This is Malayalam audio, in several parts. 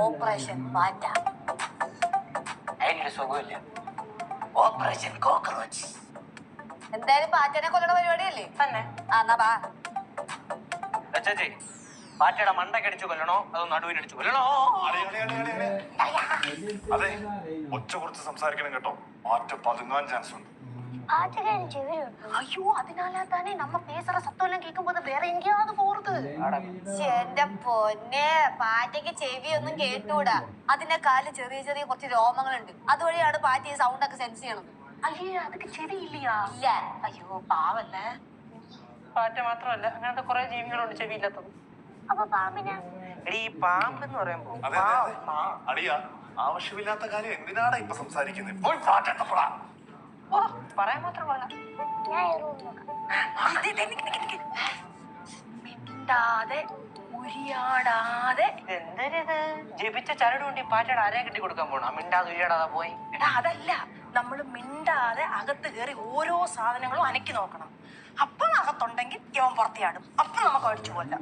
ഓപ്പറേഷൻ പാറ്റ. അതിനൊരു സുഖമില്ല. Operation cockroach. എന്തായാലും പാറ്റനെ കൊല്ലണ പരിപാടിയല്ലേ തന്നെ. എന്നാ ബാ. ചേച്ചി, പാറ്റയുടെ മണ്ടക്കടിച്ചു കൊല്ലണോ അതോ നടുവിനടിച്ചു കൊല്ലണോ? അതെ, ഒച്ച കുറച്ച് സംസാരിക്കണം കേട്ടോ. പാറ്റ പതുങ്ങാൻ ചാൻസ് ഉണ്ട്. ஐயோ அதனால தானே நம்ம பேசுற சத்தம் எல்லாம் கேட்கும்போது வேற எங்கேயாவது போறது. എന്റെ പൊന്നെ, പാറ്റയ്ക്ക് ചെവി ഒന്നും കേട്ടൂടാ. അതിന്റെ കാലിൽ ചെറിയ ചെറിയ കുറച്ച് രോമങ്ങളുണ്ട്. അതുവഴിയാണ് പാറ്റ ഈ സൗണ്ട് ഒക്കെ സെൻസ് ചെയ്യണത്. അയ്യേ, അതൊക്കെ ചെവി ഇല്ലയാ? ഇല്ല. അയ്യോ പാവല്ലേ. പാറ്റ മാത്രമല്ല, അങ്ങനത്തെ കുറെ ജീവികളുണ്ട് ചെവി ഇല്ലാത്തത്. അപ്പൊ പാമ്പിനാ? എടീ, ഈ പാമ്പ് എന്ന് പറയുമ്പോ അതെ അടിയാ, ആവശ്യമില്ലാത്ത കാര്യം എന്തിനാടാ ഇപ്പൊ സംസാരിക്കുന്നത്? പോയി പാറ്റെത്തപ്പെടാ. ഓ, പറയാൻ മാത്രമല്ല. മിണ്ടാതെ ഉരിയാടാതെ. എന്തരിത്? ജപിച്ച ചരട് കൊണ്ട് ഈ പാറ്റയുടെ അരയെ കെട്ടി കൊടുക്കാൻ പോണോ? മിണ്ടാതെ ഉരിയാടാതെ പോയി. എടാ അതല്ല, നമ്മള് മിണ്ടാതെ അകത്ത് കയറി ഓരോ സാധനങ്ങളും അനക്കി നോക്കണം. അപ്പം അകത്തുണ്ടെങ്കിൽ ഇവൻ പുറത്തിയാടും. അപ്പം നമുക്ക് അടിച്ചു കൊല്ലാം.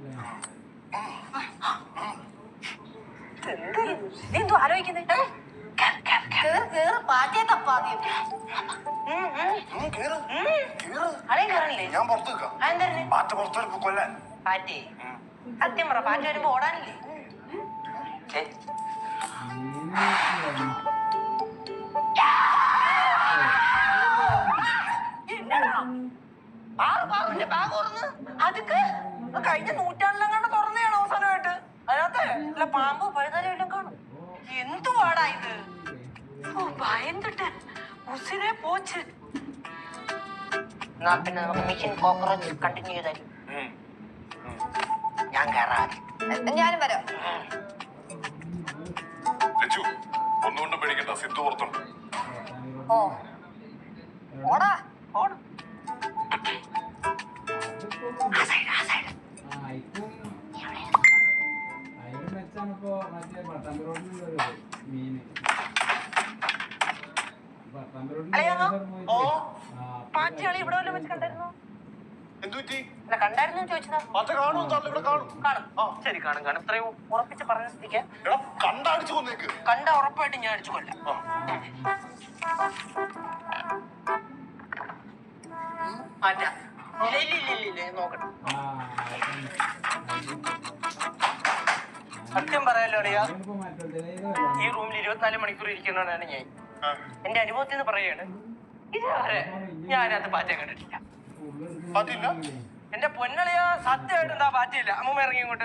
നീ എന്തോ ആലോചിക്കുന്നേ? പാറ്റയെ തപ്പാദ്യം. അടയും കയറണില്ലേ? ഞാൻ പുറത്തു വെക്കാം. അതെന്തരന്? പാറ്റ പുറത്തെടുപ്പ് കൊല്ലാൻ. പാറ്റേ സത്യം പറ, പാറ്റ വരുമ്പോ ഓടാനില്ലേ? അതൊക്കെ കഴിഞ്ഞ നൂറ്റാണ്ടിലെങ്ങാണ്ട് തുറന്നെയാണ് അവസാനമായിട്ട്. അതിനകത്ത് അല്ല പാമ്പ് പഴുതലെല്ലാം കാണും. എന്തുവാടാ ഇത്? ഓ, ഭയന്നിട്ട് ഉസിരെ പോച്ച്. എന്നാ പിന്നെ നമുക്ക് മിഷൻ കോക്രോച്ച് കണ്ടിന്യൂ ചെയ്താലും. ഞാൻ കയറാം. ഞാനും വരാം. ലച്ചു, ഒന്നുകൊണ്ടും പേടിക്കണ്ട, സിദ്ധു പുറത്തുണ്ട്. ഓ ഓടാ. ഓടും. പാറ്റകളി ഇവിടെ വല്ലതും വെച്ച് കണ്ടായിരുന്നോ? എന്തുപറ്റി? അല്ല, കണ്ടായിരുന്നു ചോദിച്ചതാ. പാറ്റ കാണുമോ? ഇവിടെ കാണും. കാണും. ശരി, കാണും കാണും. ഇത്രയും ഉറപ്പിച്ച് പറഞ്ഞ സ്ഥിതിക്ക് എടാ, കണ്ടടിച്ചു കൊന്നേക്ക്. കണ്ട ഉറപ്പായിട്ട് ഞാൻ അടിച്ചു കൊല്ലാം. പാറ്റ ഇല്ല, നോക്കട്ടെ. സത്യം പറയാലോ അറിയാ, ഈ റൂമിൽ 24 മണിക്കൂർ ഇരിക്കുന്നതാണ് ഞാൻ. എന്റെ അനുഭവത്തിൽ നിന്ന് പറയാണ്, ഇതുവരെ ഞാൻ അതിനകത്ത് പാറ്റ കണ്ടിട്ടില്ല. പാറ്റില്ല. എന്റെ പൊന്നളിയാ, സത്യമായിട്ട് എന്താ പാറ്റയില്ല. അമ്മ ഇറങ്ങി ഇങ്ങോട്ട്.